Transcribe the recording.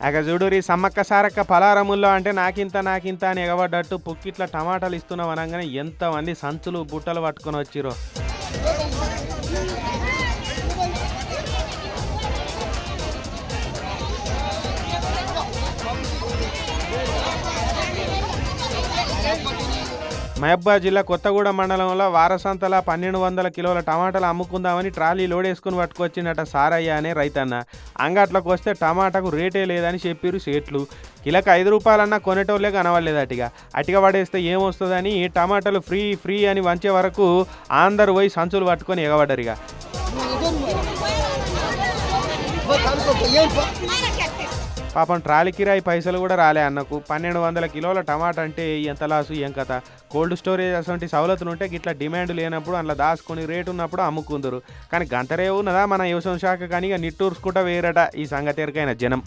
అగ చూడురి సమ్మక్క సారక్క పలారముల్లో అంటే నాకింత అని ఎగబడ్డట్టు పుక్కిట్ల టమాటాలు ఇస్తున్నాం అనగానే ఎంతమంది సంచులు బుట్టలు పట్టుకొని వచ్చిరో. మహబూబాబాద్ జిల్లా కొత్తగూడెం మండలంలో వారసంతల 1200 కిలోల టమాటాలు అమ్ముకుందామని ట్రాలీ లోడేసుకుని పట్టుకొచ్చిందట సారయ్య అనే రైతన్న. అంగట్లోకి వస్తే టమాటాకు రేటే లేదని చెప్పిరు సేట్లు. కిలోకి 5 రూపాయలన్నా కొనేటోళ్ళే కనవలేదు. అటిగా పడేస్తే ఏమొస్తుందని టమాటాలు ఫ్రీ అని వంచే వరకు అందరు పోయి సంచులు పట్టుకొని ఎగబడ్డరు. ఇక పాపం ట్రాలీ కిరాయి పైసలు కూడా రాలే అన్నకు. 1200 కిలోల టమాటా అంటే ఎంత లాసు ఏం కథ. కోల్డ్ స్టోరేజ్ అటువంటి సవలతులు ఉంటే గిట్లా డిమాండ్ లేనప్పుడు అందులో దాచుకొని రేటు ఉన్నప్పుడు అమ్ముకుందరు. కానీ గంతరే ఉన్నదా మన వ్యవసాయ శాఖ కానీ ఇక నిట్టూర్చుకుంటా వేరట ఈ సంగతి ఎరకైన జనం.